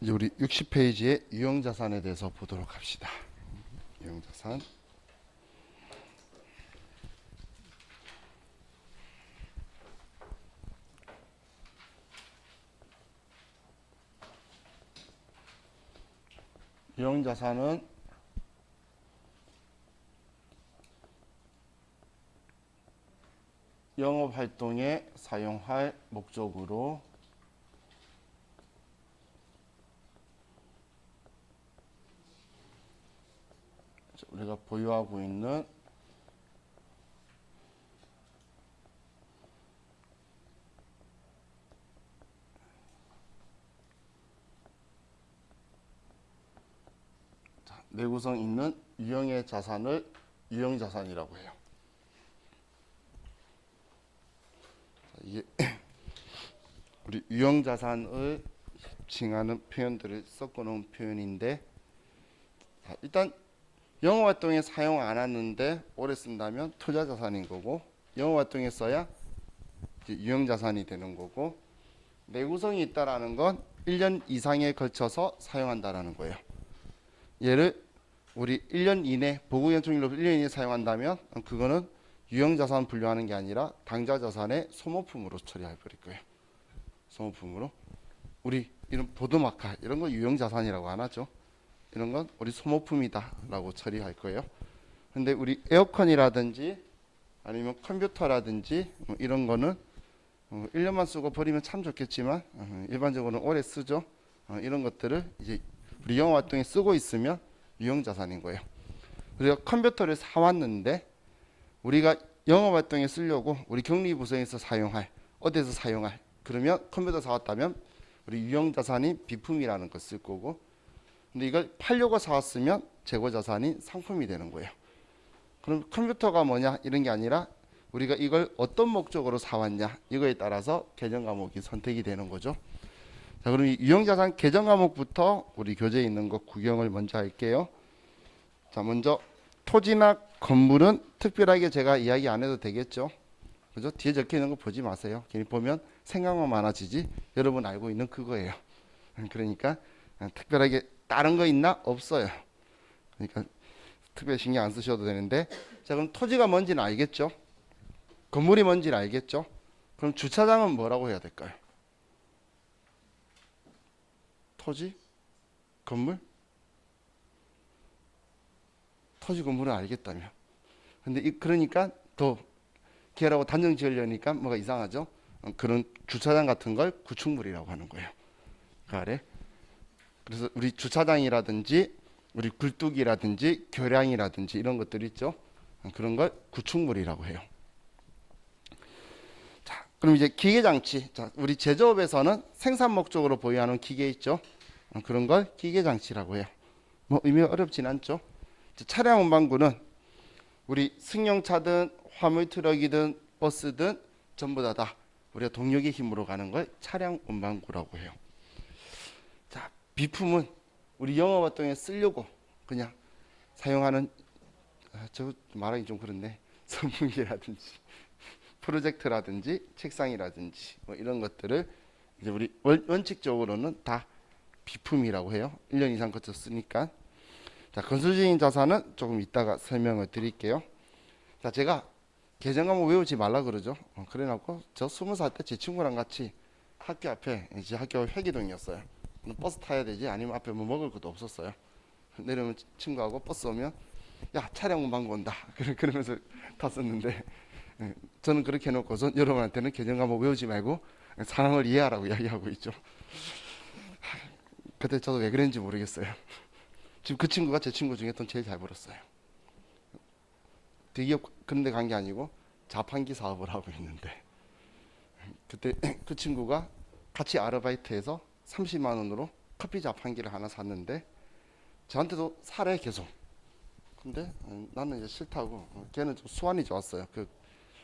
이제 우리 60페이지의 유형자산에 대해서 보도록 합시다. 유형자산. 유형자산은 영업활동에 사용할 목적으로 우리가 보유하고 있는 내구성 있는 유형의 자산을 유형자산이라고 해요. 이게 우리 유형자산을 칭하는 표현들을 섞어놓은 표현인데, 일단 영업활동에 사용 안 하는데 오래 쓴다면 투자자산인 거고, 영업활동에 써야 유형자산이 되는 거고, 내구성이 있다라는 건 1년 이상에 걸쳐서 사용한다라는 거예요. 얘를 우리 1년 이내 보고연총률로 1년 이내 사용한다면 그거는 유형자산 분류하는 게 아니라 당좌자산의 소모품으로 처리해 버릴 거예요. 소모품으로. 우리 이런 보드마카 이런 거 유형자산이라고 안 하죠. 이런 건 우리 소모품이다라고 처리할 거예요. 근데 우리 에어컨이라든지 아니면 컴퓨터라든지 이런 거는 1년만 쓰고 버리면 참 좋겠지만 일반적으로는 오래 쓰죠. 이런 것들을 이제 우리 영업 활동에 쓰고 있으면 유형자산인 거예요. 우리가 컴퓨터를 사왔는데 우리가 영업 활동에 쓰려고 우리 격리부서에서 사용할, 어디서 사용할, 그러면 컴퓨터 사왔다면 우리 유형자산인 비품이라는 걸 쓸 거고, 근데 이걸 팔려고 사왔으면 재고자산인 상품이 되는 거예요. 그럼 컴퓨터가 뭐냐 이런 게 아니라 우리가 이걸 어떤 목적으로 사왔냐 이거에 따라서 계정 과목이 선택이 되는 거죠. 자, 그럼 이 유형자산 계정 과목부터 우리 교재에 있는 거 구경을 먼저 할게요. 자, 먼저 토지나 건물은 특별하게 제가 이야기 안 해도 되겠죠. 그죠? 뒤에 적혀 있는 거 보지 마세요. 괜히 보면 생각만 많아지지. 여러분 알고 있는 그거예요. 그러니까 특별하게 다른 거 있나? 없어요. 그러니까 특별히 신경 안 쓰셔도 되는데, 자, 그럼 토지가 뭔지는 알겠죠? 건물이 뭔지는 알겠죠? 그럼 주차장은 뭐라고 해야 될까요? 토지? 건물? 토지 건물은 알겠다며. 근데 그러니까 더 걔라고 단정 지으려니까 뭐가 이상하죠? 그런 주차장 같은 걸 구축물이라고 하는 거예요. 그 아래. 그래서 우리 주차장이라든지 우리 굴뚝이라든지 교량이라든지 이런 것들 있죠. 그런 걸 구축물이라고 해요. 자, 그럼 이제 기계장치. 자, 우리 제조업에서는 생산 목적으로 보유하는 기계 있죠. 그런 걸 기계장치라고 해요. 뭐 의미가 어렵진 않죠. 차량 운반구는 우리 승용차든 화물 트럭이든 버스든 전부 다 우리가 동력의 힘으로 가는 걸 차량 운반구라고 해요. 자, 비품은 우리 영업 활동에 쓰려고 그냥 사용하는, 저 말하기 좀 그런데 선풍기라든지 프로젝터라든지 책상이라든지 뭐 이런 것들을 이제 우리 원칙적으로는 다 비품이라고 해요. 1년 이상 거쳐 쓰니까. 자, 건설적인 자산은 조금 이따가 설명을 드릴게요. 자, 제가 계정 과목 외우지 말라 그러죠. 그래놓고 저 20살 때 제 친구랑 같이 학교 앞에, 이제 학교 회기동이었어요. 버스 타야 되지 아니면 앞에 뭐 먹을 것도 없었어요. 내려오면 친구하고 버스 오면 야, 차량 운반구 온다 그러면서 탔었는데, 저는 그렇게 해놓고서 여러분한테는 계정 과목 외우지 말고 상황을 이해하라고 이야기하고 있죠. 그때 저도 왜 그랬는지 모르겠어요. 지금 그 친구가 제 친구 중에 돈 제일 잘 벌었어요. 대기업 그런 데 간 게 아니고 자판기 사업을 하고 있는데, 그때 그 친구가 같이 아르바이트해서 30만 원으로 커피 자판기를 하나 샀는데 저한테도 사래 계속. 근데 나는 이제 싫다고. 걔는 좀 수완이 좋았어요. 그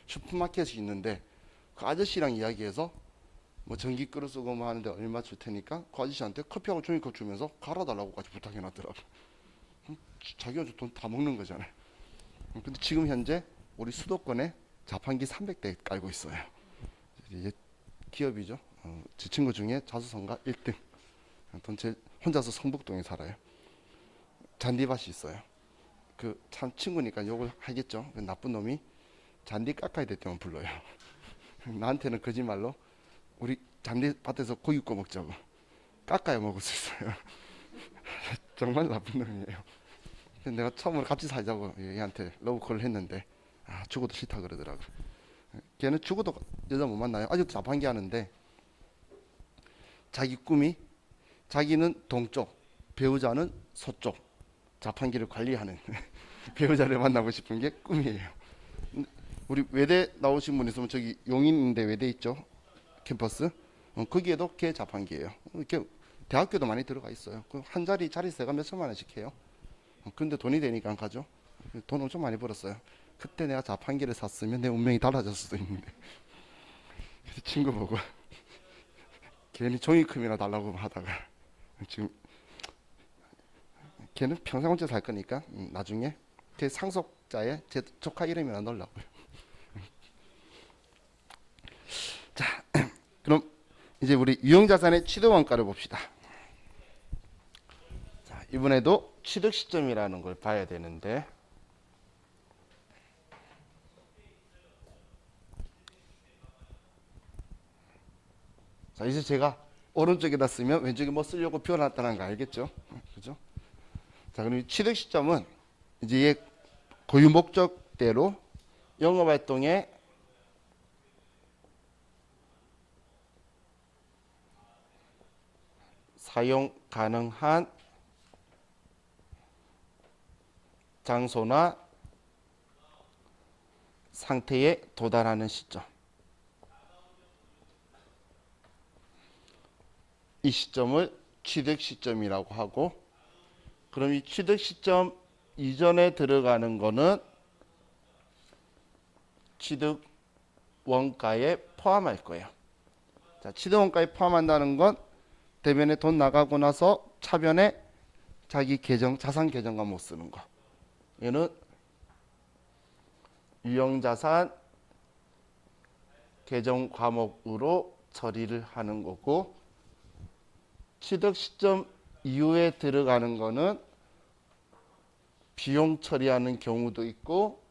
슈퍼마켓이 있는데 그 아저씨랑 이야기해서 뭐 전기 그릇 쓰고 뭐 하는데 얼마 줄 테니까 그 아저씨한테 커피하고 종이컵 주면서 갈아달라고까지 부탁해놨더라고. 자기가 돈 다 먹는 거잖아요. 근데 지금 현재 우리 수도권에 자판기 300대 깔고 있어요. 이제 기업이죠. 제 친구 중에 자수성가 1등. 돈 혼자서 성북동에 살아요. 잔디밭이 있어요. 그 참 친구니까 욕을 하겠죠. 그 나쁜 놈이 잔디 깎아야 될 때만 불러요. 나한테는 거짓말로 우리 잔디밭에서 고기 구워 먹자고 깎아야 먹을 수 있어요. 정말 나쁜 놈이에요. 내가 처음으로 같이 살자고 얘한테 러브콜을 했는데 죽어도 싫다 그러더라고. 걔는 죽어도 여자 못 만나요. 아직도 자판기 하는데 자기 꿈이 자기는 동쪽, 배우자는 서쪽 자판기를 관리하는 배우자를 만나고 싶은 게 꿈이에요. 우리 외대 나오신 분 있으면 저기 용인인데 외대 있죠? 캠퍼스. 거기에도 걔 자판기예요. 이렇게 대학교도 많이 들어가 있어요. 한 자리세가 몇 천만 원씩 해요. 근데 돈이 되니까 안 가죠. 돈 엄청 많이 벌었어요. 그때 내가 자판기를 샀으면 내 운명이 달라졌을 수도 있는데. 그래서 친구 보고 괜히 종이컵이나 달라고 하다가 지금 걔는 평생 혼자 살 거니까 나중에 제 상속자의 제 조카 이름이나 넣으려고요. 자, 그럼 이제 우리 유형자산의 취득원가를 봅시다. 자, 이번에도 취득 시점이라는 걸 봐야 되는데 자, 이제 제가 오른쪽에다 쓰면 왼쪽에 뭐 쓰려고 표현했다는 거 알겠죠? 그죠? 자, 그럼 이 취득 시점은 이제 얘 고유 목적대로 영업활동에 사용 가능한 장소나 상태에 도달하는 시점. 이 시점을 취득 시점이라고 하고, 그럼 이 취득 시점 이전에 들어가는 거는 취득 원가에 포함할 거예요. 자, 취득 원가에 포함한다는 건 대변에 돈 나가고 나서 차변에 자기 자산 계정과 못 쓰는 거. 얘는 유형자산 계정 과목으로 처리를 하는 거고, 취득 시점 이후에 들어가는 거는 비용 처리하는 경우도 있고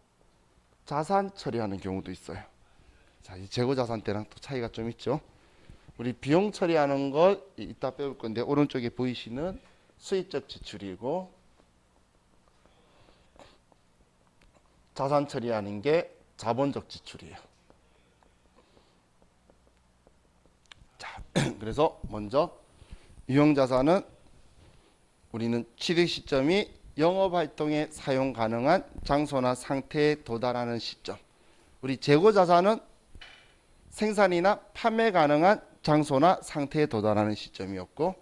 자산 처리하는 경우도 있어요. 자, 이 재고 자산 때랑 또 차이가 좀 있죠. 우리 비용 처리하는 걸 이따 배울 건데 오른쪽에 보이시는 수입적 지출이고, 자산 처리하는 게 자본적 지출이에요. 자, 그래서 먼저 유형자산은 우리는 취득 시점이 영업활동에 사용 가능한 장소나 상태에 도달하는 시점. 우리 재고자산은 생산이나 판매 가능한 장소나 상태에 도달하는 시점이었고,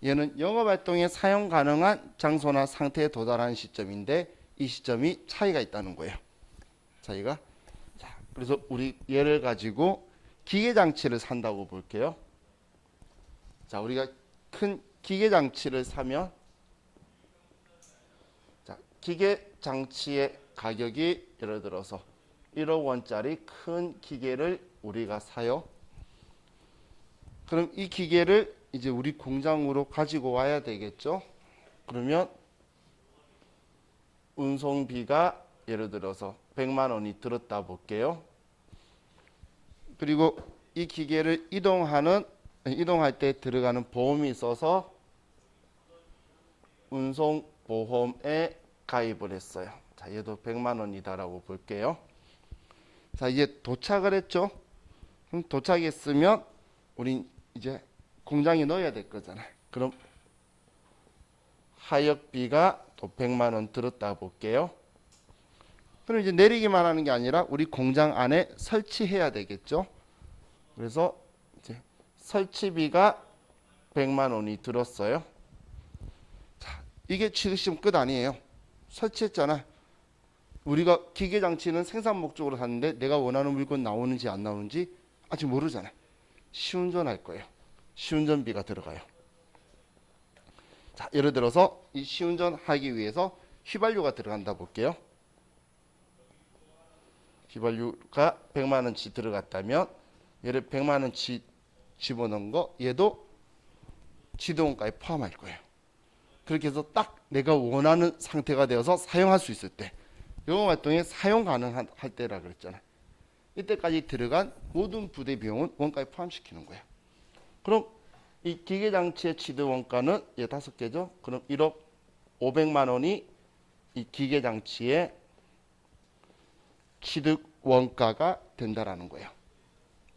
얘는 영업활동에 사용 가능한 장소나 상태에 도달하는 시점인데 이 시점이 차이가 있다는 거예요. 차이가. 자, 그래서 우리 얘를 가지고 기계장치를 산다고 볼게요. 자, 우리가 큰 기계장치를 사면 자, 기계장치의 가격이 예를 들어서 1억 원짜리 큰 기계를 우리가 사요. 그럼 이 기계를 이제 우리 공장으로 가지고 와야 되겠죠. 그러면 운송비가 예를 들어서 100만 원이 들었다 볼게요. 그리고 이 기계를 이동할 때 들어가는 보험이 있어서 운송보험에 가입을 했어요. 자, 얘도 100만 원이다라고 볼게요. 자, 이제 도착을 했죠. 그럼 도착했으면 우린 이제 공장에 넣어야 될 거잖아요. 그럼 하역비가 또 100만 원 들었다 볼게요. 그럼 이제 내리기만 하는 게 아니라 우리 공장 안에 설치해야 되겠죠. 그래서 이제 설치비가 100만 원이 들었어요. 자, 이게 취득시험 끝 아니에요. 설치했잖아. 우리가 기계장치는 생산 목적으로 샀는데 내가 원하는 물건 나오는지 안 나오는지 아직 모르잖아요. 시운전할 거예요. 시운전비가 들어가요. 자, 예를 들어서 이 시운전하기 위해서 휘발유가 들어간다 볼게요. 휘발유가 100만 원치 들어갔다면 얘를 100만 원치 집어넣은 거 얘도 취득원가에 포함할 거예요. 그렇게 해서 딱 내가 원하는 상태가 되어서 사용할 수 있을 때, 영업활동에 사용 가능할 때라 그랬잖아요. 이때까지 들어간 모든 부대 비용은 원가에 포함시키는 거예요. 그럼 이 기계장치의 취득원가는 5개죠. 그럼 1억 500만 원이 이 기계장치의 취득원가가 된다라는 거예요.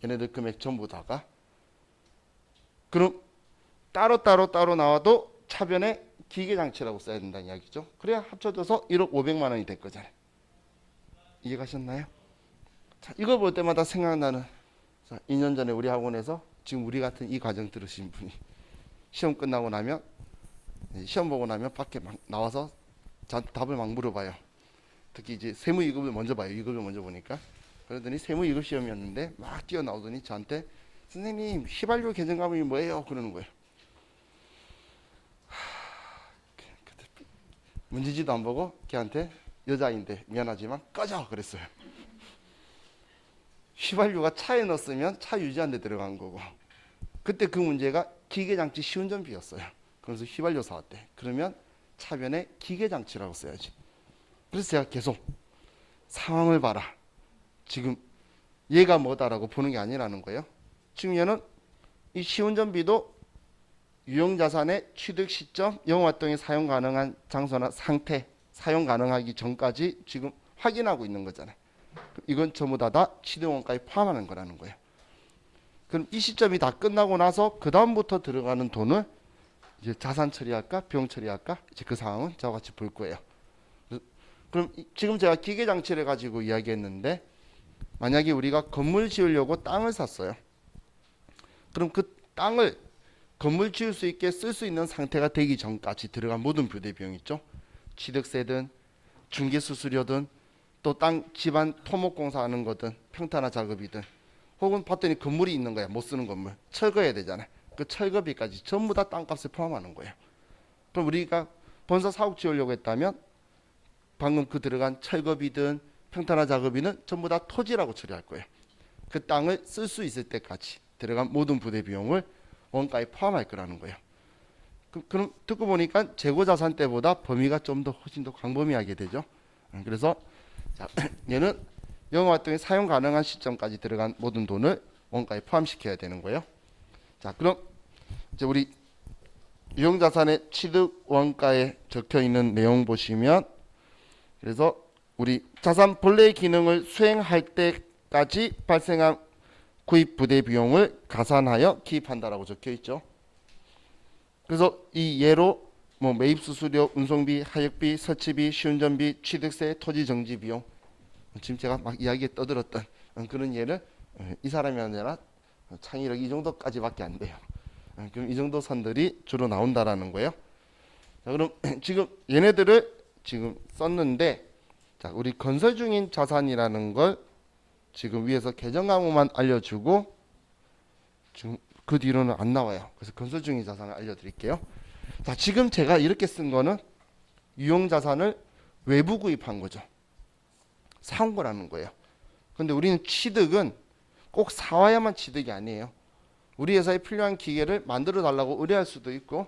얘네들 금액 전부 다가. 그럼 따로 나와도 차변에 기계장치라고 써야 된다는 이야기죠. 그래야 합쳐져서 1억 500만 원이 될 거잖아요. 이해가셨나요? 자, 이거 볼 때마다 생각나는, 자, 2년 전에 우리 학원에서 지금 우리 같은 이 과정 들으신 분이 시험 끝나고 나면, 시험 보고 나면 밖에 막 나와서 답을 막 물어봐요. 특히 이제 세무 2급을 먼저 봐요. 2급을 먼저 보니까. 그러더니 세무 2급 시험이었는데 막 뛰어나오더니 저한테 선생님 휘발유 계정감이 뭐예요? 그러는 거예요. 문제지도 안 보고 걔한테 여자인데 미안하지만 꺼져 그랬어요. 휘발유가 차에 넣었으면 차 유지하는 데 들어간 거고, 그때 그 문제가 기계장치 시운전비였어요. 그래서 휘발유 사왔대. 그러면 차변에 기계장치라고 써야지. 그래서 제가 계속 상황을 봐라. 지금 얘가 뭐다라고 보는 게 아니라는 거예요. 지금 얘는 이 시운전비도 유형자산의 취득 시점, 영업활동에 사용 가능한 장소나 상태, 사용 가능하기 전까지 지금 확인하고 있는 거잖아요. 이건 전부 다 취득원가에 포함하는 거라는 거예요. 그럼 이 시점이 다 끝나고 나서 그 다음부터 들어가는 돈을 이제 자산 처리할까, 비용 처리할까, 이제 그 상황은 저와 같이 볼 거예요. 그럼 지금 제가 기계장치를 가지고 이야기했는데, 만약에 우리가 건물 지으려고 땅을 샀어요. 그럼 그 땅을 건물 지을 수 있게 쓸 수 있는 상태가 되기 전까지 들어간 모든 부대 비용 있죠. 취득세든 중개수수료든 또 땅 집안 토목공사하는 거든 평탄화 작업이든, 혹은 봤더니 건물이 있는 거야. 못 쓰는 건물 철거해야 되잖아요. 그 철거비까지 전부 다 땅값에 포함하는 거예요. 그럼 우리가 본사 사옥 지으려고 했다면 방금 그 들어간 철거비든 평탄화 작업비는 전부 다 토지라고 처리할 거예요. 그 땅을 쓸 수 있을 때까지 들어간 모든 부대 비용을 원가에 포함할 거라는 거예요. 그럼 듣고 보니까 재고자산 때보다 범위가 좀 더 훨씬 더 광범위하게 되죠. 그래서 자, 얘는 영업활동에 사용 가능한 시점까지 들어간 모든 돈을 원가에 포함시켜야 되는 거예요. 자, 그럼 이제 우리 유형자산의 취득 원가에 적혀 있는 내용 보시면, 그래서 우리 자산 본래의 기능을 수행할 때까지 발생한 구입 부대 비용을 가산하여 기입한다라고 적혀 있죠. 그래서 이 예로 뭐 매입 수수료, 운송비, 하역비, 설치비, 시운전비, 취득세, 토지 정지 비용, 지금 제가 막 이야기에 떠들었던 그런 예를 이 사람이 아니라 창의력 이 정도까지밖에 안 돼요. 그럼 이 정도 선들이 주로 나온다라는 거예요. 자, 그럼 지금 얘네들을 지금 썼는데, 자, 우리 건설 중인 자산이라는 걸 지금 위에서 계정 과목만 알려주고 지금 그 뒤로는 안 나와요. 그래서 건설 중인 자산을 알려드릴게요. 자, 지금 제가 이렇게 쓴 거는 유형 자산을 외부 구입한 거죠. 사온 거라는 거예요. 근데 우리는 취득은 꼭 사와야만 취득이 아니에요. 우리 회사에 필요한 기계를 만들어 달라고 의뢰할 수도 있고,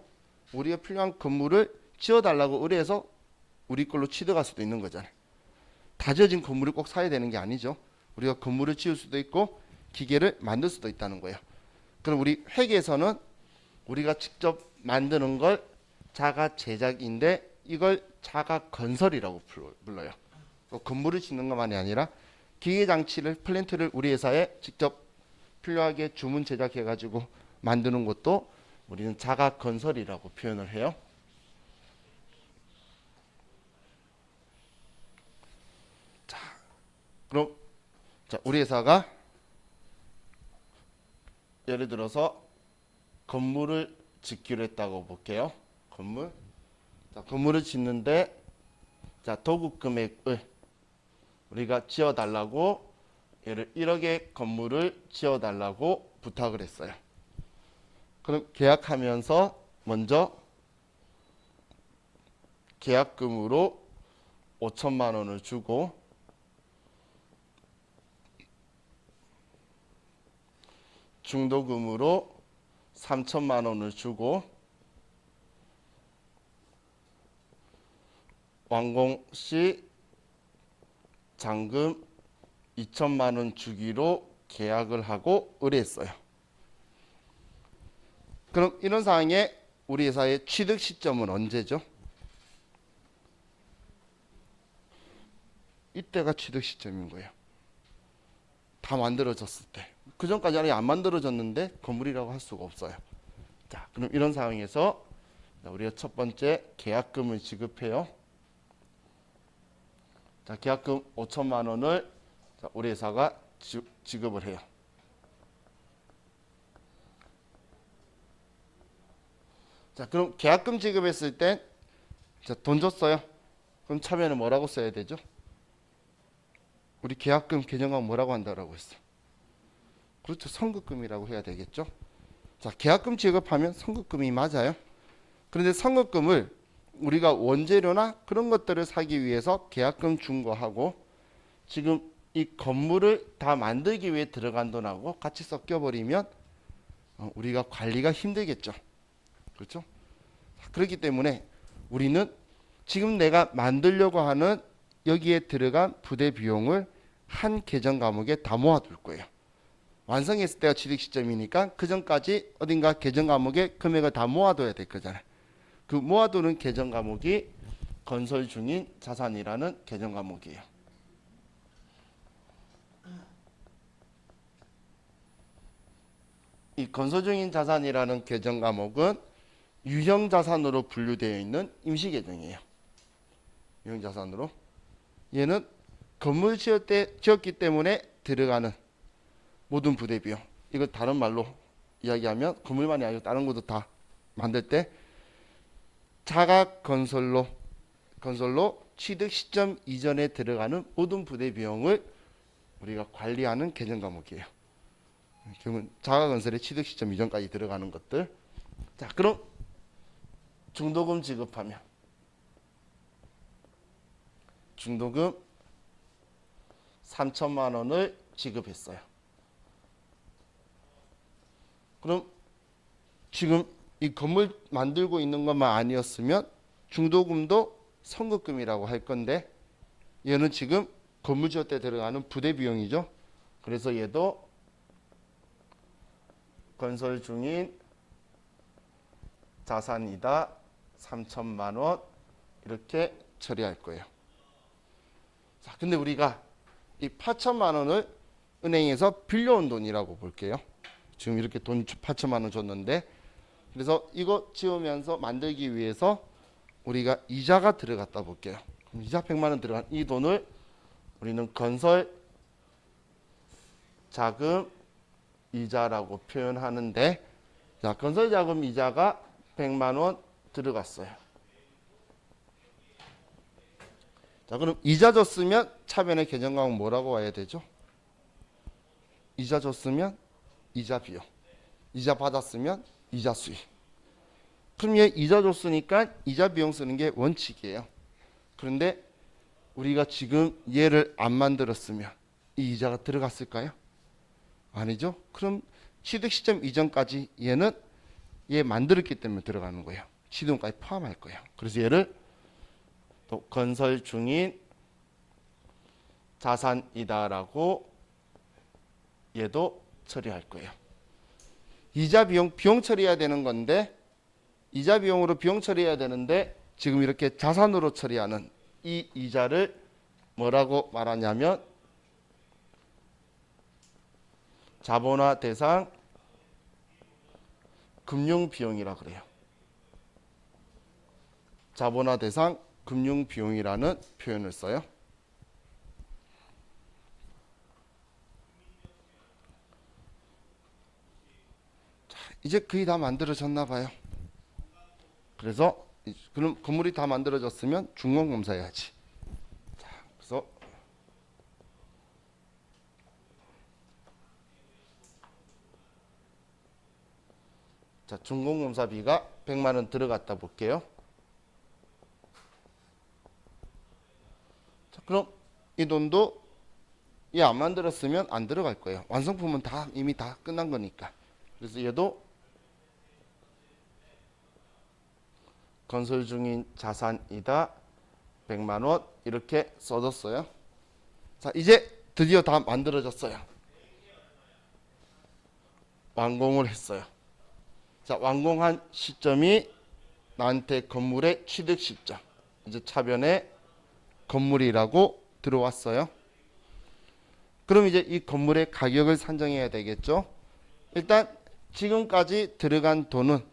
우리가 필요한 건물을 지어 달라고 의뢰해서 우리 걸로 취득할 수도 있는 거잖아요. 다 지어진 건물을 꼭 사야 되는 게 아니죠. 우리가 건물을 지을 수도 있고 기계를 만들 수도 있다는 거예요. 그럼 우리 회계에서는 우리가 직접 만드는 걸 자가 제작인데 이걸 자가 건설이라고 불러요. 건물을 짓는 것만이 아니라 기계 장치를, 플랜트를 우리 회사에 직접 필요하게 주문 제작해 가지고 만드는 것도 우리는 자가 건설이라고 표현을 해요. 자, 그럼 자, 우리 회사가 예를 들어서 건물을 짓기로 했다고 볼게요. 건물. 자, 건물을 짓는데 자, 도급 금액을 우리가 지어 달라고, 얘를 1억의 건물을 지어 달라고 부탁을 했어요. 그럼 계약하면서 먼저 계약금으로 5천만 원을 주고, 중도금으로 3천만 원을 주고, 완공 시 잔금 2천만 원 주기로 계약을 하고 의뢰했어요. 그럼 이런 상황에 우리 회사의 취득 시점은 언제죠? 이때가 취득 시점인 거예요. 다 만들어졌을 때. 그 전까지는 안 만들어졌는데 건물이라고 할 수가 없어요. 자, 그럼 이런 상황에서 우리가 첫 번째 계약금을 지급해요. 자, 계약금 5천만 원을 우리 회사가 지급을 해요. 자, 그럼 계약금 지급했을 때 돈 줬어요. 그럼 차면에 뭐라고 써야 되죠? 우리 계약금 개정하면 뭐라고 한다라고 했어? 그렇죠. 선급금이라고 해야 되겠죠. 자, 계약금 지급하면 선급금이 맞아요. 그런데 선급금을 우리가 원재료나 그런 것들을 사기 위해서 계약금 준 거하고 지금 이 건물을 다 만들기 위해 들어간 돈하고 같이 섞여버리면 우리가 관리가 힘들겠죠. 그렇죠? 그렇기 때문에 우리는 지금 내가 만들려고 하는 여기에 들어간 부대 비용을 한 계정 과목에 다 모아둘 거예요. 완성했을 때가 취득 시점이니까 그 전까지 어딘가 계정 과목에 금액을 다 모아둬야 될 거잖아요. 그 모아두는 계정 과목이 건설 중인 자산이라는 계정 과목이에요. 이 건설 중인 자산이라는 계정 과목은 유형 자산으로 분류되어 있는 임시 계정이에요. 유형 자산으로. 얘는 건물 지었기 때문에 들어가는 모든 부대 비용. 이거 다른 말로 이야기하면 건물만이 아니고 다른 것도 다 만들 때 자가 건설로 취득 시점 이전에 들어가는 모든 부대 비용을 우리가 관리하는 계정 과목이에요. 그러면 자가 건설의 취득 시점 이전까지 들어가는 것들. 자, 그럼 중도금 지급하면 중도금 3천만 원을 지급했어요. 그럼 지금 이 건물 만들고 있는 것만 아니었으면 중도금도 선급금이라고 할 건데 얘는 지금 건물 지을 때 들어가는 부대 비용이죠. 그래서 얘도 건설 중인 자산이다 3천만 원 이렇게 처리할 거예요. 자, 근데 우리가 이 8천만 원을 은행에서 빌려온 돈이라고 볼게요. 지금 이렇게 돈 8천만 원 줬는데 그래서 이거 지으면서 만들기 위해서 우리가 이자가 들어갔다 볼게요. 그럼 이자 100만 원 들어간 이 돈을 우리는 건설 자금 이자라고 표현하는데 자, 건설 자금 이자가 100만 원 들어갔어요. 자, 그럼 이자 줬으면 차변의 계정 과목 뭐라고 와야 되죠? 이자 줬으면 이자 비용. 이자 받았으면 이자 수익. 그럼 얘 이자 줬으니까 이자 비용 쓰는 게 원칙이에요. 그런데 우리가 지금 얘를 안 만들었으면 이 이자가 들어갔을까요? 아니죠. 그럼 취득 시점 이전까지 얘는 얘 만들었기 때문에 들어가는 거예요. 취득금까지 포함할 거예요. 그래서 얘를 또 건설 중인 자산이다라고 얘도 처리할 거예요. 이자 비용 처리해야 되는 건데 이자 비용으로 비용 처리해야 되는데 지금 이렇게 자산으로 처리하는 이 이자를 뭐라고 말하냐면 자본화 대상 금융 비용이라 그래요. 자본화 대상 금융 비용이라는 표현을 써요. 자, 이제 거의 다 만들어졌나 봐요. 그래서 그럼 건물이 다 만들어졌으면 준공검사해야지. 자, 그래서 자, 준공검사비가 100만 원 들어갔다 볼게요. 자, 그럼 이 돈도 얘 안 만들었으면 안 들어갈 거예요. 완성품은 다 이미 다 끝난 거니까. 그래서 얘도 건설 중인 자산이다 100만 원 이렇게 써줬어요. 자, 이제 드디어 다 만들어졌어요. 완공을 했어요. 자, 완공한 시점이 나한테 건물의 취득 시점. 이제 차변에 건물이라고 들어왔어요. 그럼 이제 이 건물의 가격을 산정해야 되겠죠. 일단 지금까지 들어간 돈은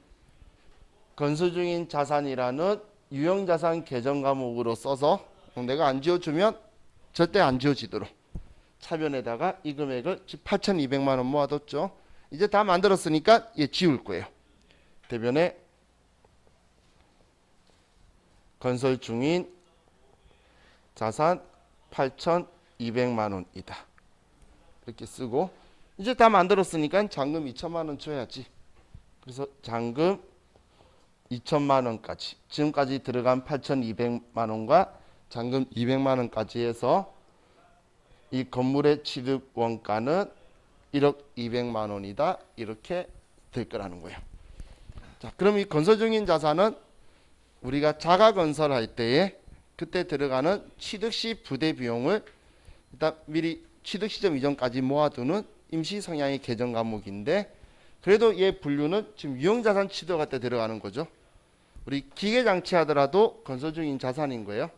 건설 중인 자산이라는 유형자산 계정 과목으로 써서 내가 안 지어주면 절대 안 지어지도록 차변에다가 이 금액을 8,200만 원 모아뒀죠. 이제 다 만들었으니까 얘 지울 거예요. 대변에 건설 중인 자산 8,200만 원이다. 이렇게 쓰고 이제 다 만들었으니까 잔금 2천만 원 줘야지. 그래서 잔금 2천만 원까지 지금까지 들어간 8,200만 원과 잔금 200만 원까지 해서 이 건물의 취득 원가는 1억 200만 원이다. 이렇게 될 거라는 거예요. 자, 그럼 이 건설 중인 자산은 우리가 자가 건설할 때에 그때 들어가는 취득 시 부대 비용을 일단 미리 취득 시점 이전까지 모아두는 임시 성향의 계정 과목인데 그래도 얘 분류는 지금 유형자산 취득할 때 들어가는 거죠. 우리 기계장치 하더라도 건설 중인 자산인 거예요.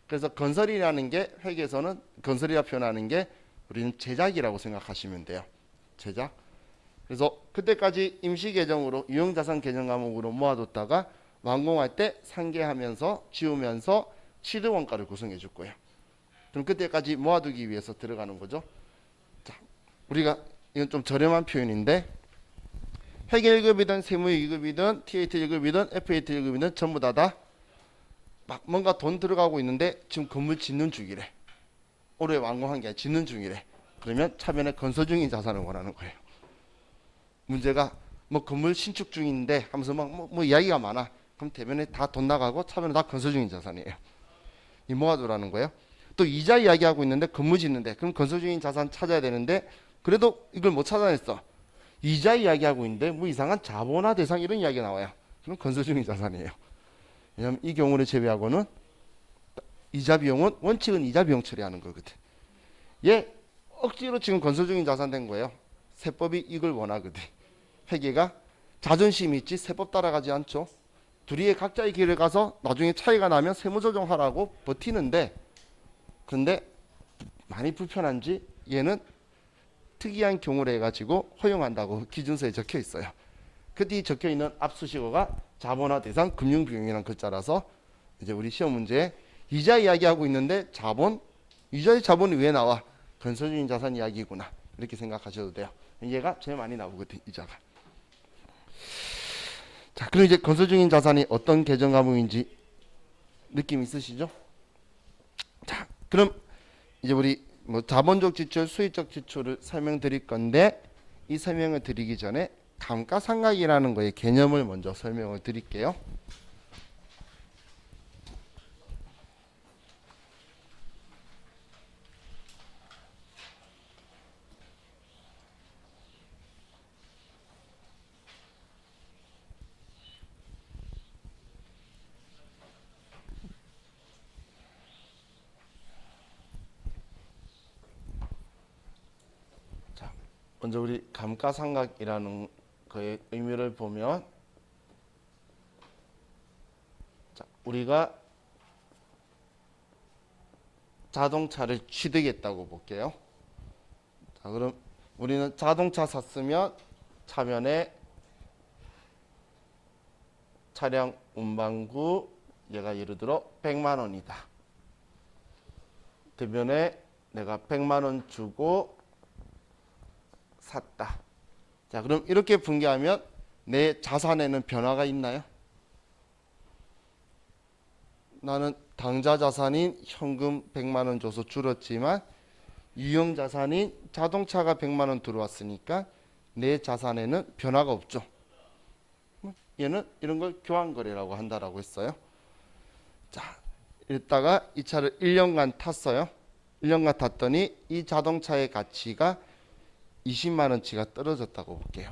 그래서 건설이라는 게 회계에서는 건설이라 표현하는 게 우리는 제작이라고 생각하시면 돼요. 제작. 그래서 그때까지 임시 계정으로 유형자산 계정 과목으로 모아뒀다가 완공할 때 상계하면서 지우면서 취득 원가를 구성해 줄 거예요. 그럼 그때까지 모아두기 위해서 들어가는 거죠. 자, 우리가 이건 좀 저렴한 표현인데 회계 1급이든 세무 2급이든 TAT 1급이든 FAT 1급이든 전부 다 막 뭔가 돈 들어가고 있는데 지금 건물 짓는 중이래. 올해 완공한 게 아니라 짓는 중이래. 그러면 차변에 건설 중인 자산을 원하는 거예요. 문제가 뭐 건물 신축 중인데 하면서 뭐 이야기가 많아. 그럼 대변에 다 돈 나가고 차변에 다 건설 중인 자산이에요. 이 모아두라는 거예요. 또 이자 이야기하고 있는데 건물 짓는데 그럼 건설 중인 자산 찾아야 되는데 그래도 이걸 못 찾아냈어. 이자 이야기하고 있는데 뭐 이상한 자본화 대상 이런 이야기가 나와요. 그럼 건설 중인 자산이에요. 왜냐하면 이 경우를 제외하고는 이자 비용은 원칙은 이자 비용 처리하는 거거든. 얘 억지로 지금 건설 중인 자산 된 거예요. 세법이 이걸 원하거든. 회계가 자존심이 있지 세법 따라가지 않죠. 둘이 각자의 길을 가서 나중에 차이가 나면 세무조정하라고 버티는데 근데 많이 불편한지 얘는 특이한 경우를 해가지고 허용한다고 기준서에 적혀 있어요. 그때 적혀 있는 압수식어가 자본화 대상 금융비용이라는 글자라서 이제 우리 시험 문제에 이자 이야기하고 있는데 자본, 이자의 자본이 왜 나와? 건설 중인 자산 이야기구나 이렇게 생각하셔도 돼요. 얘가 제일 많이 나오거든 이자가. 자, 그럼 이제 건설 중인 자산이 어떤 계정 과목인지 느낌 있으시죠? 자, 그럼 이제 우리 뭐 자본적 지출, 수익적 지출을 설명드릴 건데 이 설명을 드리기 전에 감가상각이라는 거의 개념을 먼저 설명을 드릴게요. 자, 먼저 우리 감가상각이라는 거의 의미를 보면 자, 우리가 자동차를 취득했다고 볼게요. 자, 그럼 우리는 자동차 샀으면 차변에 차량 운반구 얘가 예를 들어 100만 원이다. 대변에 내가 100만 원 주고 샀다. 자, 그럼 이렇게 분개하면 내 자산에는 변화가 있나요? 나는 당좌 자산인 현금 100만 원 줘서 줄었지만 유형 자산인 자동차가 100만 원 들어왔으니까 내 자산에는 변화가 없죠. 얘는 이런 걸 교환 거래라고 한다라고 했어요. 자, 이랬다가 이 차를 1년간 탔어요. 1년간 탔더니 이 자동차의 가치가 20만 원치가 떨어졌다고 볼게요.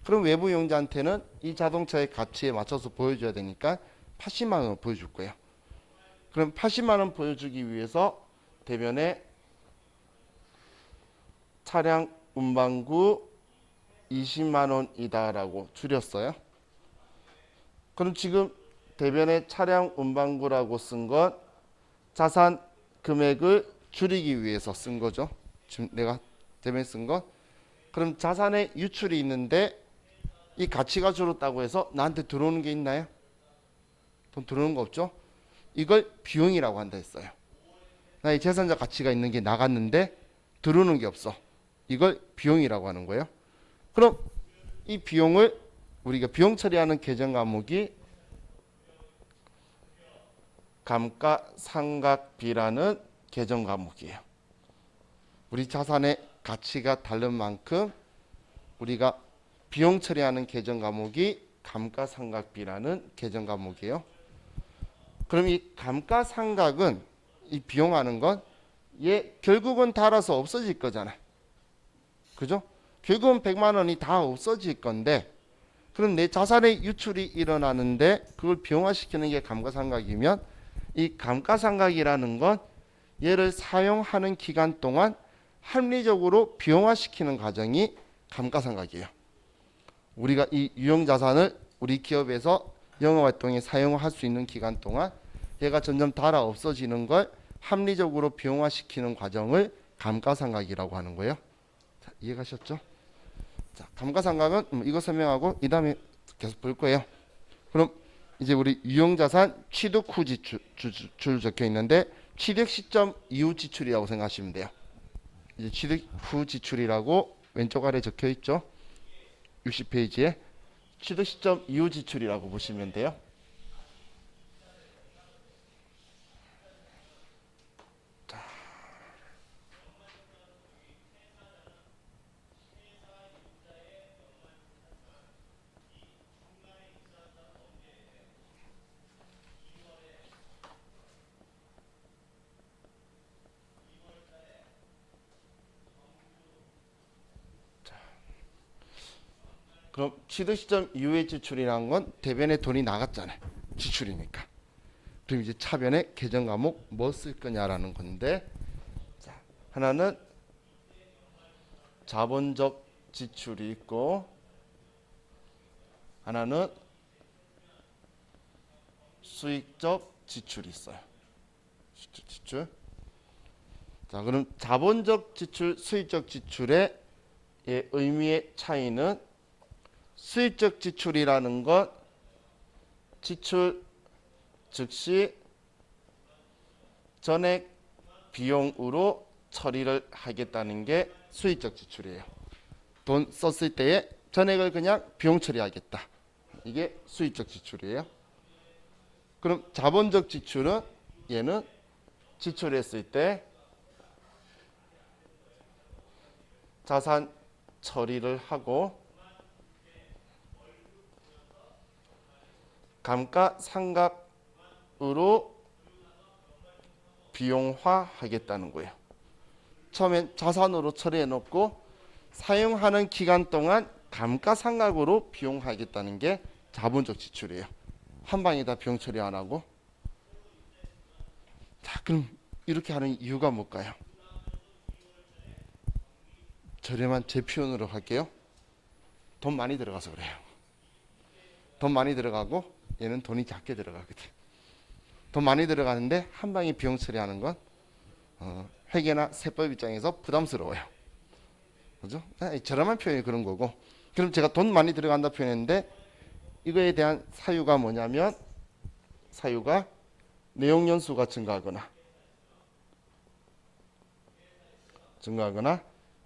그럼 외부 이용자한테는 이 자동차의 가치에 맞춰서 보여줘야 되니까 80만 원을 보여줄 거예요. 그럼 80만 원 보여주기 위해서 대변에 차량 운반구 20만 원이다라고 줄였어요. 그럼 지금 대변에 차량 운반구라고 쓴 건 자산 금액을 줄이기 위해서 쓴 거죠. 지금 내가 대변에 쓴 건. 그럼 자산의 유출이 있는데 이 가치가 줄었다고 해서 나한테 들어오는 게 있나요? 돈 들어오는 거 없죠? 이걸 비용이라고 한다 했어요. 나의 재산자 가치가 있는 게 나갔는데 들어오는 게 없어. 이걸 비용이라고 하는 거예요. 그럼 이 비용을 우리가 비용 처리하는 계정 과목이 감가상각비라는 계정 과목이에요. 우리 자산의 가치가 다른 만큼 우리가 비용 처리하는 계정 과목이 감가상각비라는 계정 과목이에요. 그럼 이 감가상각은 이 비용하는 건 얘 결국은 달아서 없어질 거잖아. 그죠? 결국은 100만 원이 다 없어질 건데 그럼 내 자산의 유출이 일어나는데 그걸 비용화시키는 게 감가상각이면 이 감가상각이라는 건 얘를 사용하는 기간 동안 합리적으로 비용화시키는 과정이 감가상각이에요. 우리가 이 유형자산을 우리 기업에서 영업활동에 사용할 수 있는 기간 동안 얘가 점점 달아 없어지는 걸 합리적으로 비용화시키는 과정을 감가상각이라고 하는 거예요. 자, 이해가셨죠? 자, 감가상각은 이거 설명하고 이 다음에 계속 볼 거예요. 그럼 이제 우리 유형자산 취득 후 지출 적혀 있는데 취득 시점 이후 지출이라고 생각하시면 돼요. 이제 취득 후 지출이라고 왼쪽 아래 적혀 있죠. 60페이지에 취득 시점 이후 지출이라고 보시면 돼요. 그럼 취득 시점 이후의 지출이라는 건 대변에 돈이 나갔잖아요. 지출이니까. 그럼 이제 차변에 계정 과목 뭐 쓸 거냐라는 건데, 자, 하나는 자본적 지출이 있고, 하나는 수익적 지출이 있어요. 수익적 지출. 자, 그럼 자본적 지출, 수익적 지출의 의미의 차이는 수익적 지출이라는 건 지출 즉시 전액 비용으로 처리를 하겠다는 게 수익적 지출이에요. 돈 썼을 때에 전액을 그냥 비용 처리하겠다. 이게 수익적 지출이에요. 그럼 자본적 지출은 얘는 지출했을 때 자산 처리를 하고 감가상각으로 비용화하겠다는 거예요. 처음엔 자산으로 처리해 놓고 사용하는 기간 동안 감가상각으로 비용하겠다는 게 자본적 지출이에요. 한 방에 다 비용 처리 안 하고. 자, 그럼 이렇게 하는 이유가 뭘까요? 저렴한 제 표현으로 할게요. 돈 많이 들어가서 그래요. 돈 많이 들어가고 얘는 돈이 작게 들어가거든. 돈 많이 들어가는데 한 방에 비용 처리하는 건 회계나 세법 입장에서 부담스러워요. 그죠? 저렴한 표현이 그런 거고. 그럼 제가 돈 많이 들어간다 표현했는데 이거에 대한 사유가 뭐냐면 사유가 내용 연수가 증가하거나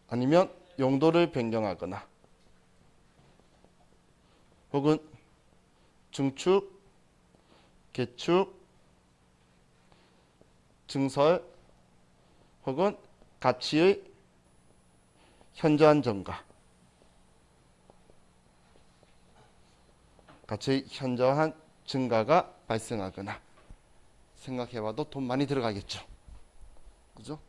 아니면 용도를 변경하거나 혹은 증축, 개축, 증설 혹은 가치의 현저한 증가, 가치의 현저한 증가가 발생하거나 생각해봐도 돈 많이 들어가겠죠. 그죠?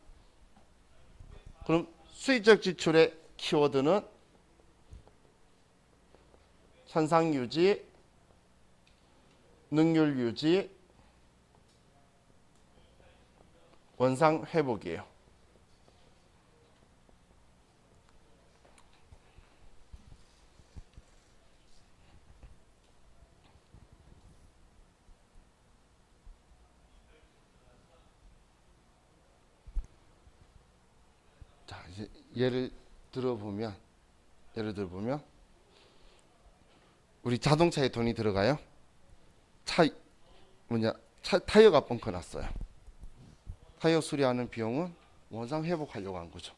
그럼 수익적 지출의 키워드는 현상 유지, 능률 유지, 원상 회복이에요. 자, 이제 예를 들어보면 우리 자동차에 돈이 들어가요. 차 타이어가 뻥커 났어요. 타이어 수리하는 비용은 원상 회복하려고 한 거죠.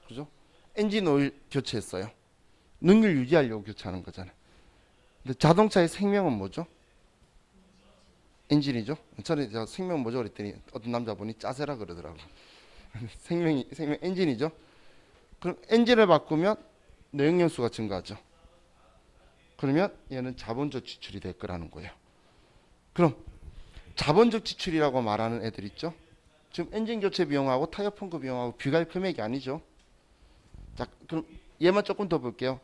그죠? 엔진 오일 교체했어요. 능률 유지하려고 교체하는 거잖아요. 근데 자동차의 생명은 뭐죠? 엔진이죠. 전에 제가 생명 뭐죠 그랬더니 어떤 남자분이 짜세라 그러더라고. 생명 엔진이죠. 그럼 엔진을 바꾸면 내연연수가 증가하죠. 그러면 얘는 자본적 지출이 될 거라는 거예요. 그럼 자본적 지출이라고 말하는 애들 있죠. 지금 엔진 교체 비용하고 타이어 펑크 비용하고 비교할 금액이 아니죠. 자, 그럼 얘만 조금 더 볼게요.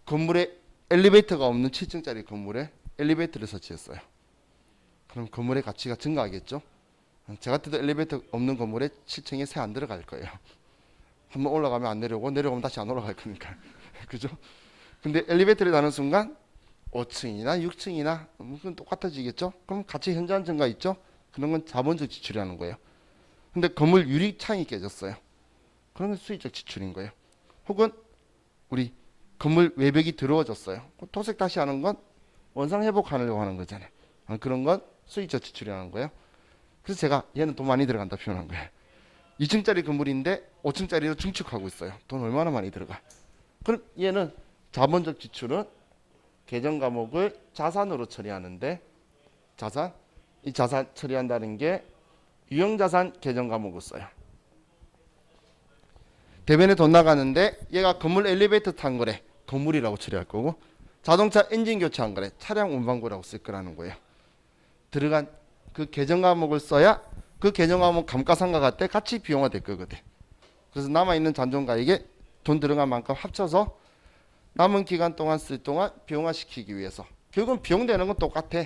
건물에 엘리베이터가 없는 7층짜리 건물에 엘리베이터를 설치했어요. 그럼 건물의 가치가 증가하겠죠. 저 같아도 엘리베이터 없는 건물에 7층에 새 안 들어갈 거예요. 한번 올라가면 안 내려오고 내려오면 다시 안 올라갈 거니까. 그죠? 근데 엘리베이터를 다는 순간 5층이나 6층이나 그건 똑같아지겠죠. 그럼 가치 현저한 증가 있죠. 그런 건 자본적 지출이라는 거예요. 근데 건물 유리창이 깨졌어요. 그런 건 수익적 지출인 거예요. 혹은 우리 건물 외벽이 더러워졌어요. 토색 다시 하는 건 원상 회복하려고 하는 거잖아요. 그런 건 수익적 지출이라는 거예요. 그래서 제가 얘는 돈 많이 들어간다 표현한 거예요. 2층짜리 건물인데 5층짜리로 증축하고 있어요. 돈 얼마나 많이 들어가. 그럼 얘는 자본적 지출은 계정 과목을 자산으로 처리하는데 이 자산 처리한다는 게 유형자산 계정 과목을 써요. 대변에 돈 나가는데 얘가 건물 엘리베이터 탄 거래. 건물이라고 처리할 거고 자동차 엔진 교체한 거래. 차량 운반고라고 쓸 거라는 거예요. 들어간 그 계정 과목을 써야 그 계정 과목 감가상각할 때 같이 비용화 될 거거든. 그래서 남아있는 잔존가액에 돈 들어간 만큼 합쳐서 남은 기간 동안 쓸 동안 비용화시키기 위해서 결국은 비용되는 건 똑같아.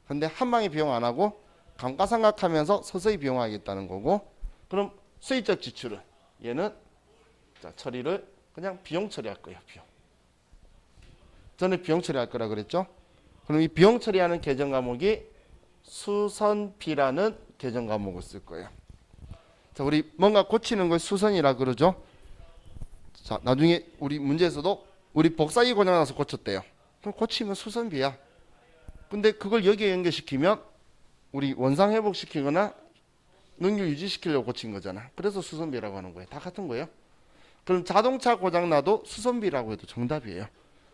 근데 한 방에 비용 안 하고 감가상각하면서 서서히 비용하겠다는 거고 그럼 수익적 지출은 얘는 자, 처리를 그냥 비용 처리할 거예요. 비용. 전에 비용 처리할 거라 그랬죠. 그럼 이 비용 처리하는 계정 과목이 수선비라는 계정 과목을 쓸 거예요. 자, 우리 뭔가 고치는 걸 수선이라 그러죠. 자, 나중에 우리 문제에서도 우리 복사기 고장나서 고쳤대요. 그럼 고치면 수선비야. 근데 그걸 여기에 연결시키면 우리 원상 회복시키거나 능률 유지시키려고 고친 거잖아. 그래서 수선비라고 하는 거예요. 다 같은 거예요. 그럼 자동차 고장나도 수선비라고 해도 정답이에요.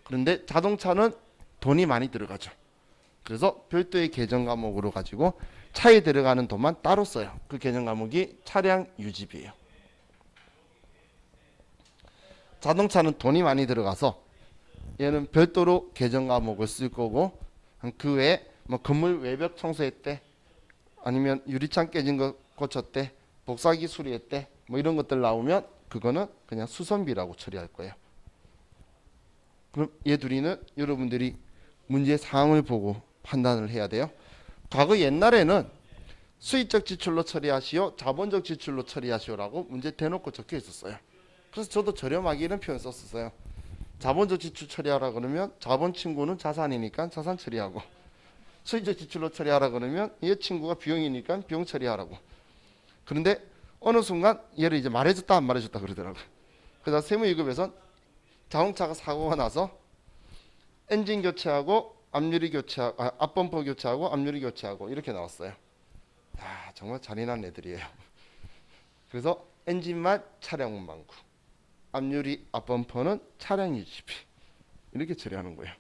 그런데 자동차는 돈이 많이 들어가죠. 그래서 별도의 계정 과목으로 가지고 차에 들어가는 돈만 따로 써요. 그 계정 과목이 차량 유지비예요. 자동차는 돈이 많이 들어가서 얘는 별도로 계정 과목을 쓸 거고 그 외에 뭐 건물 외벽 청소했대 아니면 유리창 깨진 거 고쳤대 복사기 수리했대 뭐 이런 것들 나오면 그거는 그냥 수선비라고 처리할 거예요. 그럼 얘 둘이는 여러분들이 문제 사항을 보고 판단을 해야 돼요. 과거 옛날에는 수익적 지출로 처리하시오 자본적 지출로 처리하시오라고 문제 대놓고 적혀 있었어요. 그래서 저도 저렴하게 이런 표현 썼었어요. 자본적 지출 처리하라 그러면 자본 친구는 자산이니까 자산 처리하고 수익적 지출로 처리하라 그러면 얘 친구가 비용이니까 비용 처리하라고. 그런데 어느 순간 얘를 이제 말해줬다 안 말해줬다 그러더라고요. 그래서 세무 2급에선 자동차가 사고가 나서 엔진 교체하고 앞유리 교체하고 앞범퍼 교체하고 앞유리 교체하고 이렇게 나왔어요. 야, 정말 잔인한 애들이에요. 그래서 엔진만 차량 운반구 앞유리 앞범퍼는 차량 유지비 이렇게 처리하는 거예요.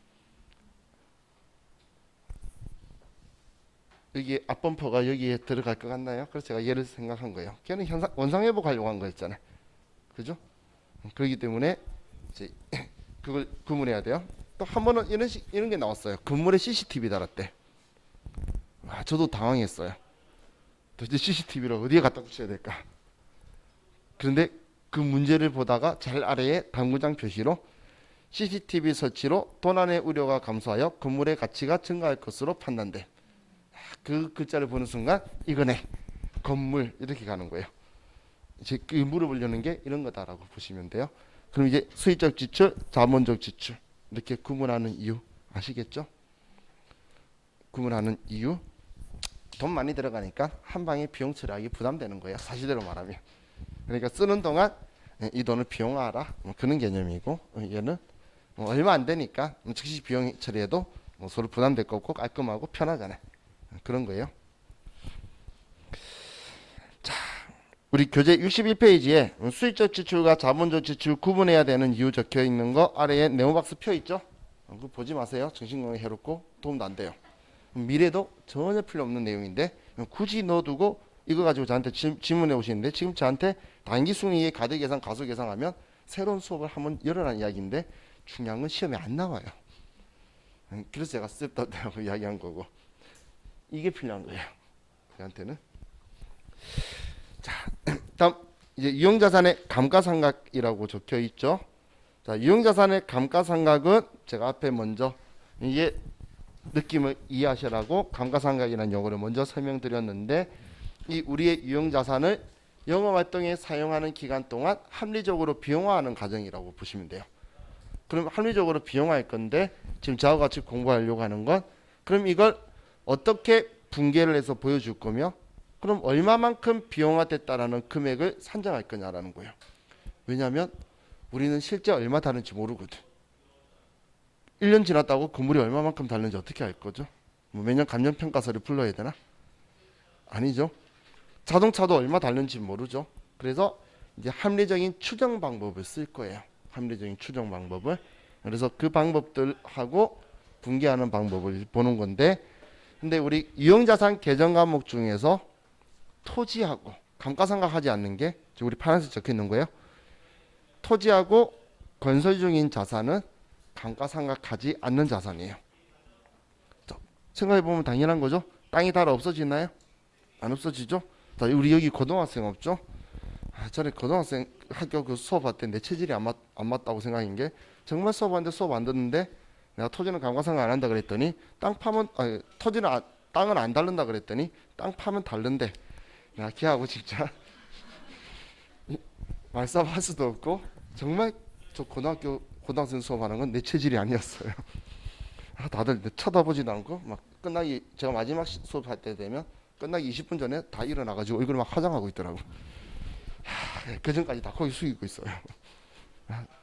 여기 앞범퍼가 여기에 들어갈 것 같나요? 그래서 제가 얘를 생각한 거예요. 걔는 원상 회복하려고 한 거였잖아요. 그죠? 그렇기 때문에 이제 그걸 구분해야 돼요. 또 한 번은 이런 게 나왔어요. 건물에 CCTV 달았대. 와, 저도 당황했어요. 도대체 CCTV를 어디에 갖다 붙여야 될까? 그런데 그 문제를 보다가 잘 아래에 당구장 표시로 CCTV 설치로 도난의 우려가 감소하여 건물의 가치가 증가할 것으로 판단돼. 그 글자를 보는 순간 이거네. 건물 이렇게 가는 거예요. 이제 그 물어보려는 게 이런 거다라고 보시면 돼요. 그럼 이제 수익적 지출, 자본적 지출 이렇게 구분하는 이유 아시겠죠? 구분하는 이유 돈 많이 들어가니까 한 방에 비용 처리하기 부담되는 거예요. 사실대로 말하면. 그러니까 쓰는 동안 이 돈을 비용화하라 그런 개념이고 얘는 얼마 안 되니까 즉시 비용 처리해도 서로 부담될 거 없고 깔끔하고 편하잖아요. 그런 거예요. 자, 우리 교재 61페이지에 수익적 지출과 자본적 지출 구분해야 되는 이유 적혀 있는 거 아래에 네모박스 표 있죠? 그거 보지 마세요. 정신건강에 해롭고 도움도 안 돼요. 미래도 전혀 필요 없는 내용인데 굳이 넣어두고 이거 가지고 저한테 질문해 오시는데 지금 저한테 단기순위의 가대 계산, 가소 계산하면 새로운 수업을 한번 열어라는 이야기인데 중요한 건 시험에 안 나와요. 그래서 제가 쓸데없다고 이야기한 거고 이게 필요한 거예요. 저한테는. 자, 다음 이제 유형자산의 감가상각이라고 적혀 있죠. 자, 유형자산의 감가상각은 제가 앞에 먼저 이게 느낌을 이해하시라고 감가상각이라는 용어를 먼저 설명드렸는데 이 우리의 유형자산을 영업활동에 사용하는 기간 동안 합리적으로 비용화하는 과정이라고 보시면 돼요. 그럼 합리적으로 비용화할 건데 지금 저와 같이 공부하려고 하는 건 그럼 이걸 어떻게 분개를 해서 보여줄 거며 그럼 얼마만큼 비용화됐다라는 금액을 산정할 거냐라는 거예요. 왜냐하면 우리는 실제 얼마 다른지 모르거든. 1년 지났다고 건물이 얼마만큼 다른지 어떻게 알 거죠? 뭐 매년 감정평가서를 불러야 되나? 아니죠. 자동차도 얼마 다른지 모르죠. 그래서 이제 합리적인 추정 방법을 쓸 거예요. 합리적인 추정 방법을. 그래서 그 방법들하고 분개하는 방법을 보는 건데 근데 우리 유형자산 계정 과목 중에서 토지하고 감가상각하지 않는 게 지금 우리 파란색 적혀 있는 거예요. 토지하고 건설 중인 자산은 감가상각하지 않는 자산이에요. 생각해보면 당연한 거죠. 땅이 다 없어지나요? 안 없어지죠. 자, 우리 여기 고등학생 없죠. 저는 고등학생 학교 그 수업할 때 내 체질이 안 맞다고 생각인 게 정말 수업하는데 수업 안 듣는데 내가 토지는 감가상각 안 한다 그랬더니 땅 파면 토지는 땅은 안 다른다 그랬더니 땅 파면 다른데 내가 걔하고 진짜 말싸움할 수도 없고 정말 저 고등학생 수업하는 건 내 체질이 아니었어요. 다들 쳐다보지도 않고 막 끝나기 제가 마지막 수업할 때 되면 끝나기 20분 전에 다 일어나가지고 얼굴을 막 화장하고 있더라고. 그 전까지 다 고개 숙이고 있어요.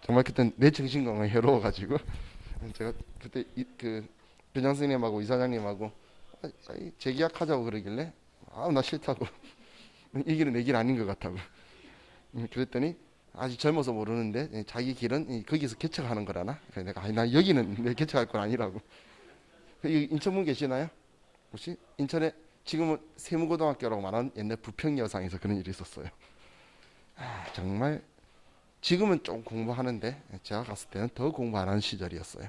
정말 그때 내 정신건강이 해로워가지고 제가 그때 그 교장 선생님하고 이사장님하고 재계약하자고 그러길래 나 싫다고 이 길은 내 길 아닌 것 같다고 그랬더니 아직 젊어서 모르는데 자기 길은 거기서 개척하는 거라나. 그래서 내가 나 여기는 내 개척할 건 아니라고. 인천분 계시나요? 혹시 인천에 지금은 세무고등학교라고 말하는 옛날 부평여상에서 그런 일이 있었어요. 정말 지금은 좀 공부하는데 제가 갔을 때는 더 공부 안 하는 시절이었어요.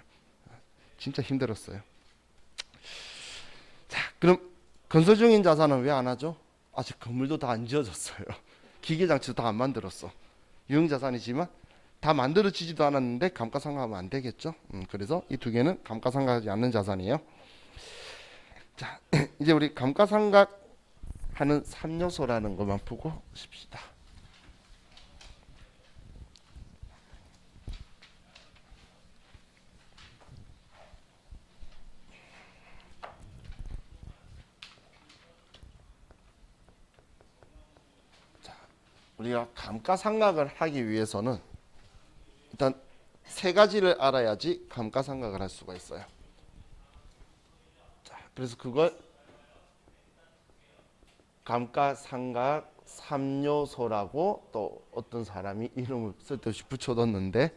진짜 힘들었어요. 자, 그럼 건설 중인 자산은 왜 안 하죠? 아직 건물도 다 안 지어졌어요. 기계장치도 다 안 만들었어. 유형자산이지만 다 만들어지지도 않았는데 감가상각하면 안 되겠죠. 그래서 이 두 개는 감가상각하지 않는 자산이에요. 자, 이제 우리 감가상각하는 3요소라는 것만 보고 싶시다. 우리가 감가상각을 하기 위해서는 일단 세 가지를 알아야지 감가상각을 할 수가 있어요. 자, 그래서 그걸 감가상각 3요소라고 또 어떤 사람이 이름을 쓸데없이 붙여뒀는데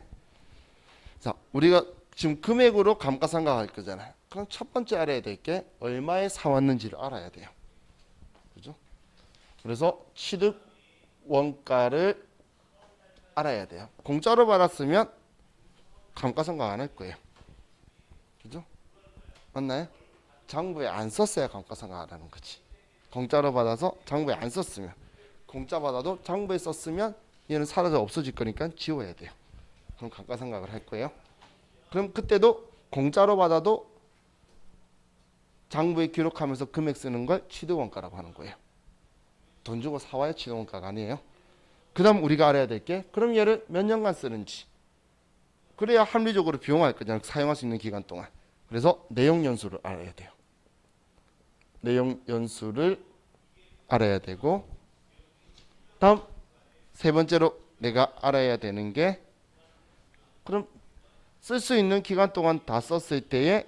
자, 우리가 지금 금액으로 감가상각 할 거잖아요. 그럼 첫 번째 알아야 될 게 얼마에 사왔는지를 알아야 돼요. 그죠? 그래서 취득 원가를 알아야 돼요. 공짜로 받았으면 감가상각 안 할 거예요. 그죠? 맞나요? 장부에 안 썼어야 감가상각 안 하는 거지. 공짜로 받아서 장부에 안 썼으면 공짜 받아도 장부에 썼으면 얘는 사라져 없어질 거니까 지워야 돼요. 그럼 감가상각을 할 거예요. 그럼 그때도 공짜로 받아도 장부에 기록하면서 금액 쓰는 걸 취득원가라고 하는 거예요. 돈 주고 사와야 취득원가가 아니에요. 그 다음 우리가 알아야 될 게 그럼 얘를 몇 년간 쓰는지, 그래야 합리적으로 비용할 거잖아요. 사용할 수 있는 기간 동안. 그래서 내용 연수를 알아야 돼요. 내용 연수를 알아야 되고, 다음 세 번째로 내가 알아야 되는 게 그럼 쓸 수 있는 기간 동안 다 썼을 때에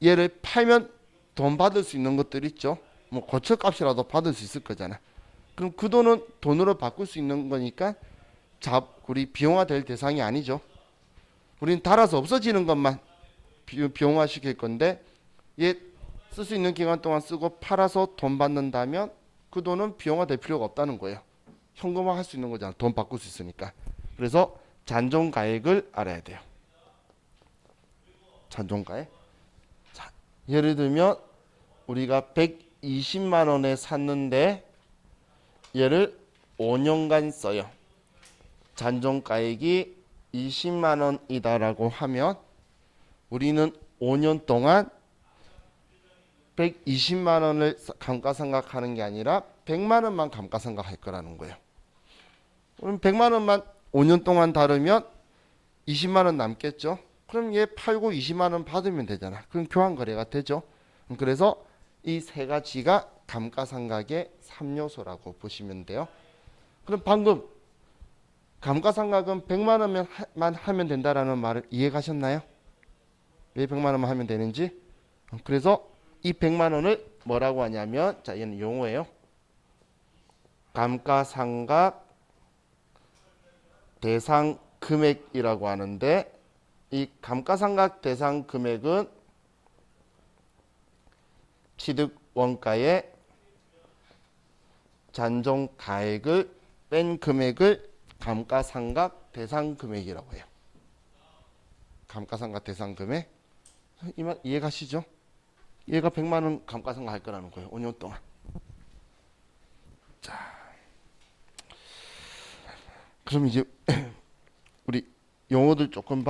얘를 팔면 돈 받을 수 있는 것들 있죠. 뭐 고철값이라도 받을 수 있을 거잖아. 그럼 그 돈은 돈으로 바꿀 수 있는 거니까 우리 비용화될 대상이 아니죠. 우리는 달아서 없어지는 것만 비용화 시킬 건데, 얘 쓸 수 있는 기간 동안 쓰고 팔아서 돈 받는다면 그 돈은 비용화 될 필요가 없다는 거예요. 현금화 할 수 있는 거잖아. 돈 바꿀 수 있으니까. 그래서 잔존가액을 알아야 돼요. 잔존가액. 자, 예를 들면 우리가 120만 원에 샀는데 얘를 5년간 써요. 잔존가액이 20만 원이다라고 하면 우리는 5년 동안 120만 원을 감가상각하는 게 아니라 100만 원만 감가상각할 거라는 거예요. 그럼 100만 원만 5년 동안 다루면 20만 원 남겠죠. 그럼 얘 팔고 20만 원 받으면 되잖아. 그럼 교환 거래가 되죠. 그래서 이 세 가지가 감가상각의 3요소라고 보시면 돼요. 그럼 방금 감가상각은 100만 원만 하면 된다라는 말을 이해가셨나요? 왜 100만 원만 하면 되는지? 그래서 이 100만 원을 뭐라고 하냐면, 자, 얘는 용어예요. 감가상각 대상 금액이라고 하는데, 이 감가상각 대상 금액은 취득 원가의 잔존가액을 뺀 금액을 감가상각 대상 금액이라고 해요. 감가상각 대상 금액. 이 말 이해가시죠? 얘가 100만 원 감가상각 할 거라는 거예요. 5년 동안. 자, 그럼 이제 우리 용어들 조금